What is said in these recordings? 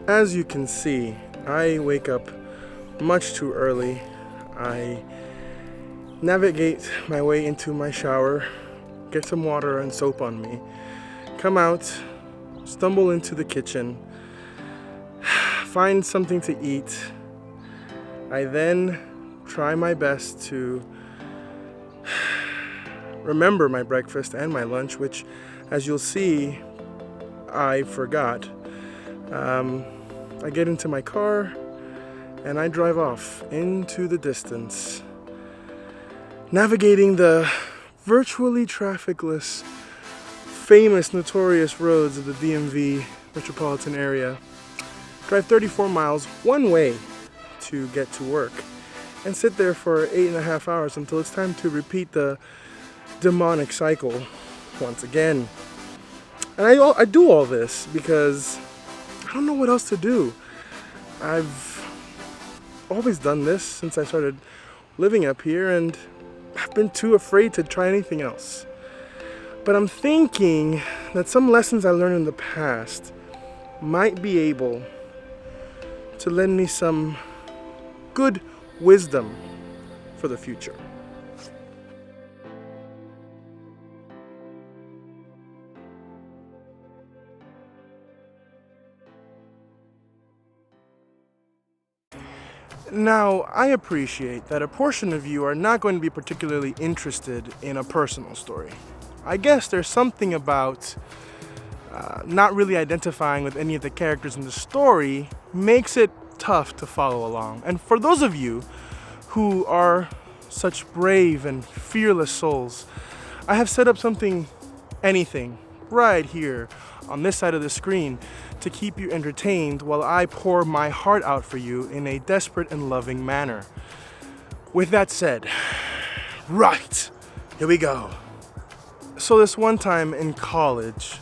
As you can see, I wake up much too early. I navigate my way into my shower, get some water and soap on me, come out, stumble into the kitchen, find something to eat. I then try my best to remember my breakfast and my lunch, which, as you'll see, I forgot. I get into my car and I drive off into the distance, navigating the virtually trafficless, famous, notorious roads of the DMV metropolitan area. Drive 34 miles one way to get to work and sit there for 8.5 hours until it's time to repeat the demonic cycle once again. And I do all this because I don't know what else to do. I've always done this since I started living up here, and I've been too afraid to try anything else. But I'm thinking that some lessons I learned in the past might be able to lend me some good wisdom for the future. Now, I appreciate that a portion of you are not going to be particularly interested in a personal story. I guess there's something about not really identifying with any of the characters in the story makes it tough to follow along. And for those of you who are such brave and fearless souls, I have set up anything, right here on this side of the screen to keep you entertained while I pour my heart out for you in a desperate and loving manner. With that said, right, here we go. So this one time in college,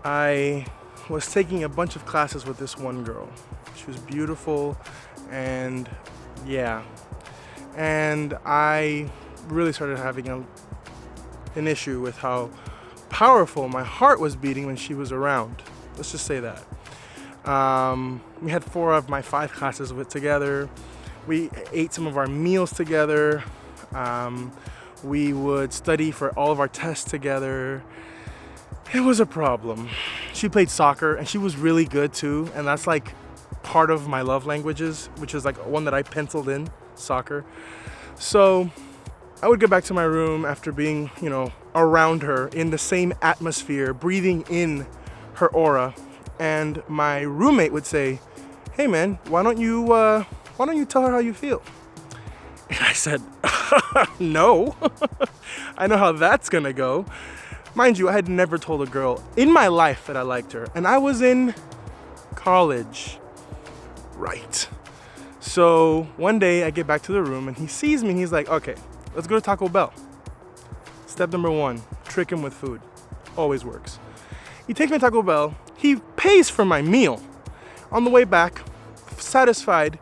I was taking a bunch of classes with this one girl. She was beautiful, and yeah. And I really started having an issue with how powerful my heart was beating when she was around. Let's just say that. We had 4 of my 5 classes together. We ate some of our meals together. We would study for all of our tests together. It was a problem. She played soccer and she was really good too. And that's like part of my love languages, which is like one that I penciled in, soccer. So I would go back to my room after being, around her in the same atmosphere, breathing in her aura. And my roommate would say, "Hey man, why don't you tell her how you feel?" And I said, "No, I know how that's gonna go." Mind you, I had never told a girl in my life that I liked her, and I was in college, right? So one day I get back to the room and he sees me and he's like, "Okay, let's go to Taco Bell." Step number 1, trick him with food. Always works. He takes me to Taco Bell. He pays for my meal. On the way back, satisfied,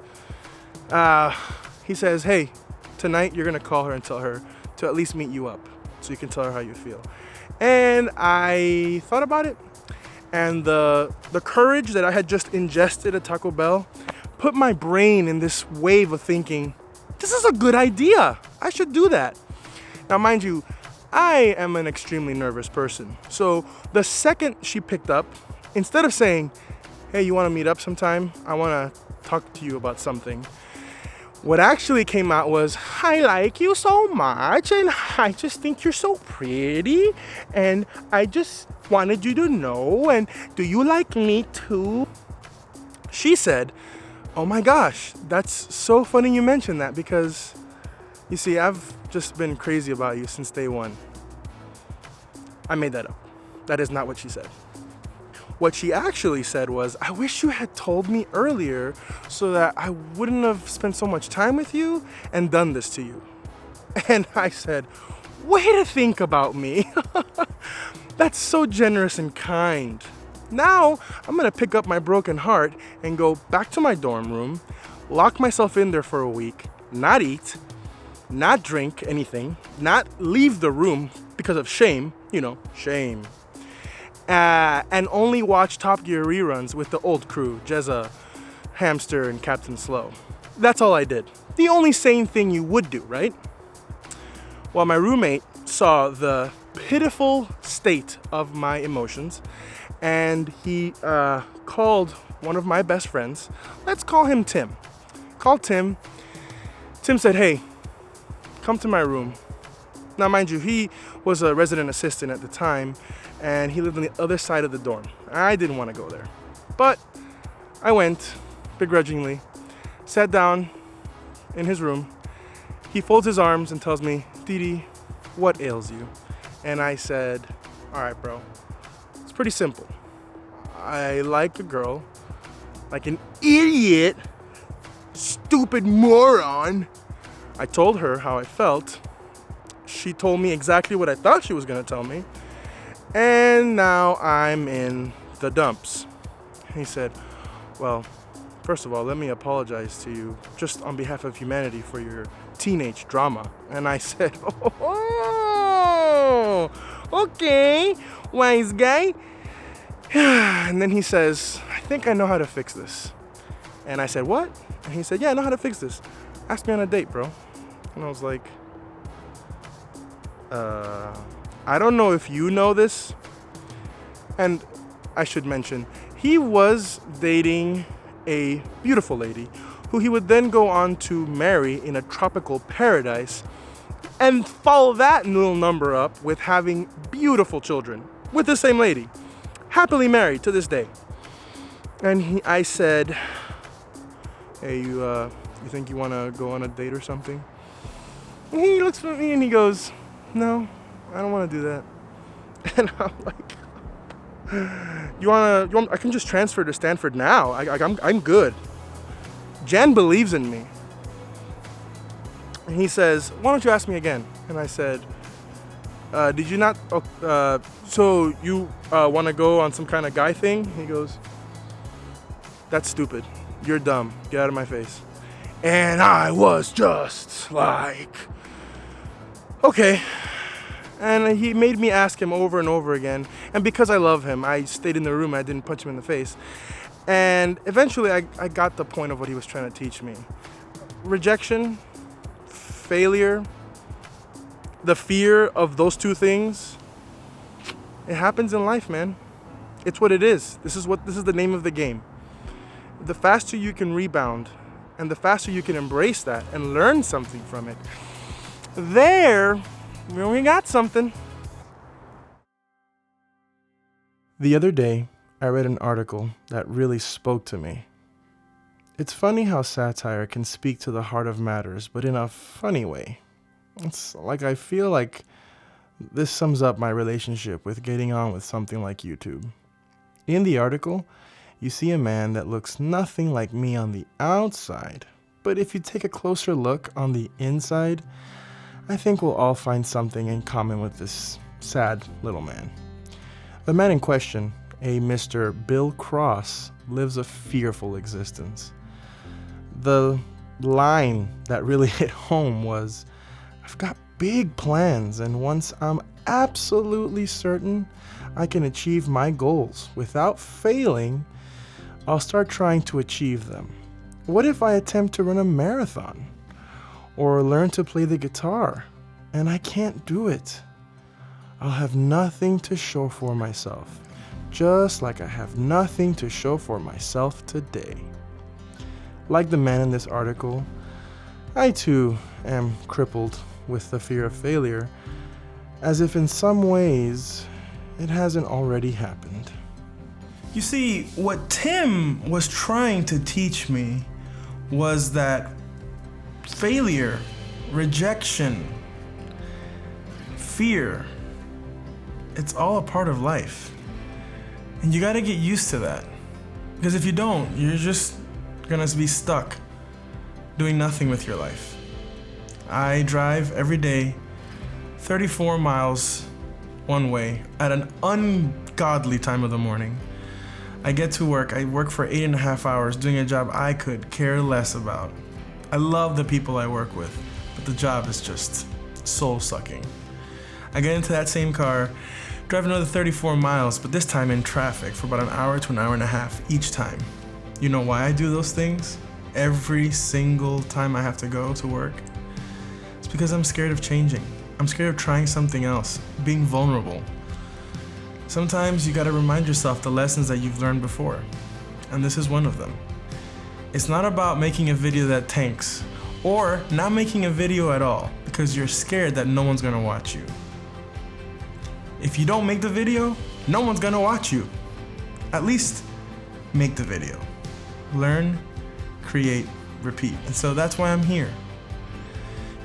he says, "Hey, tonight you're gonna call her and tell her to at least meet you up so you can tell her how you feel." And I thought about it, and the courage that I had just ingested at Taco Bell put my brain in this wave of thinking, this is a good idea. I should do that. Now, mind you, I am an extremely nervous person. So the second she picked up, instead of saying, "Hey, you want to meet up sometime? I want to talk to you about something," What actually came out was, I like you so much, and I just think you're so pretty, and I just wanted you to know, and do you like me too? She said, oh my gosh, that's so funny you mentioned that, because you see, I've just been crazy about you since day one. I made that up. That is not what she said. What she actually said was, I wish you had told me earlier so that I wouldn't have spent so much time with you and done this to you. And I said, way to think about me. That's so generous and kind. Now I'm gonna pick up my broken heart and go back to my dorm room, lock myself in there for a week, not eat, not drink anything, not leave the room because of shame, shame. And only watch Top Gear reruns with the old crew, Jezza, Hamster, and Captain Slow. That's all I did. The only sane thing you would do, right? Well, my roommate saw the pitiful state of my emotions, and he called one of my best friends. Let's call him Tim. Called Tim. Tim said, hey, come to my room. Now, mind you, he was a resident assistant at the time, and he lived on the other side of the dorm. I didn't want to go there. But I went, begrudgingly, sat down in his room. He folds his arms and tells me, Didi, what ails you? And I said, all right, bro, it's pretty simple. I like a girl, like an idiot, stupid moron. I told her how I felt. She told me exactly what I thought she was going to tell me. And now I'm in the dumps. He said, well, first of all, let me apologize to you just on behalf of humanity for your teenage drama. And I said, oh, okay, wise guy. And then he says, I think I know how to fix this. And I said, what? And he said, yeah, I know how to fix this. Ask me on a date, bro. And I was like, I don't know if you know this. And I should mention, he was dating a beautiful lady who he would then go on to marry in a tropical paradise and follow that little number up with having beautiful children with the same lady, happily married to this day. And I said, hey, you think you want to go on a date or something? And he looks at me and he goes, no, I don't want to do that. And I'm like, I can just transfer to Stanford now. I'm good. Jen believes in me. And he says, why don't you ask me again? And I said, did you not, so you want to go on some kind of guy thing? He goes, that's stupid. You're dumb. Get out of my face. And I was just like, okay. And he made me ask him over and over again. And because I love him, I stayed in the room. I didn't punch him in the face. And eventually I got the point of what he was trying to teach me. Rejection, failure, the fear of those two things, it happens in life, man. It's what it is. This is the name of the game. The faster you can rebound and the faster you can embrace that and learn something from it, we got something. The other day, I read an article that really spoke to me. It's funny how satire can speak to the heart of matters, but in a funny way. It's like I feel like this sums up my relationship with getting on with something like YouTube. In the article, you see a man that looks nothing like me on the outside, but if you take a closer look on the inside, I think we'll all find something in common with this sad little man. The man in question, a Mr. Bill Cross, lives a fearful existence. The line that really hit home was, I've got big plans, and once I'm absolutely certain I can achieve my goals without failing, I'll start trying to achieve them. What if I attempt to run a marathon? Or learn to play the guitar, and I can't do it? I'll have nothing to show for myself, just like I have nothing to show for myself today. Like the man in this article, I too am crippled with the fear of failure, as if in some ways it hasn't already happened. You see, what Tim was trying to teach me was that failure, rejection, fear, it's all a part of life. And you gotta get used to that. Because if you don't, you're just gonna be stuck doing nothing with your life. I drive every day 34 miles one way at an ungodly time of the morning. I get to work, I work for 8.5 hours doing a job I could care less about. I love the people I work with, but the job is just soul-sucking. I get into that same car, drive another 34 miles, but this time in traffic for about an hour to an hour and a half each time. You know why I do those things? Every single time I have to go to work? It's because I'm scared of changing. I'm scared of trying something else, being vulnerable. Sometimes you gotta remind yourself the lessons that you've learned before, and this is one of them. It's not about making a video that tanks, or not making a video at all, because you're scared that no one's gonna watch you. If you don't make the video, no one's gonna watch you. At least make the video. Learn, create, repeat. And so that's why I'm here.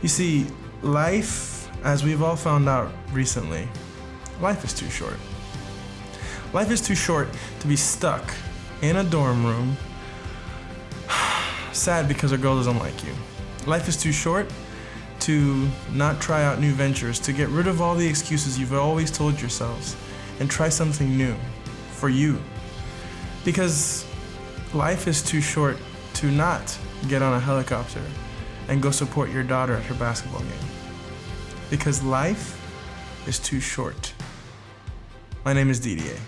You see, life, as we've all found out recently, life is too short. Life is too short to be stuck in a dorm room, sad because a girl doesn't like you. Life is too short to not try out new ventures, to get rid of all the excuses you've always told yourselves and try something new for you. Because life is too short to not get on a helicopter and go support your daughter at her basketball game. Because life is too short. My name is DDA.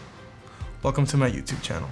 Welcome to my YouTube channel.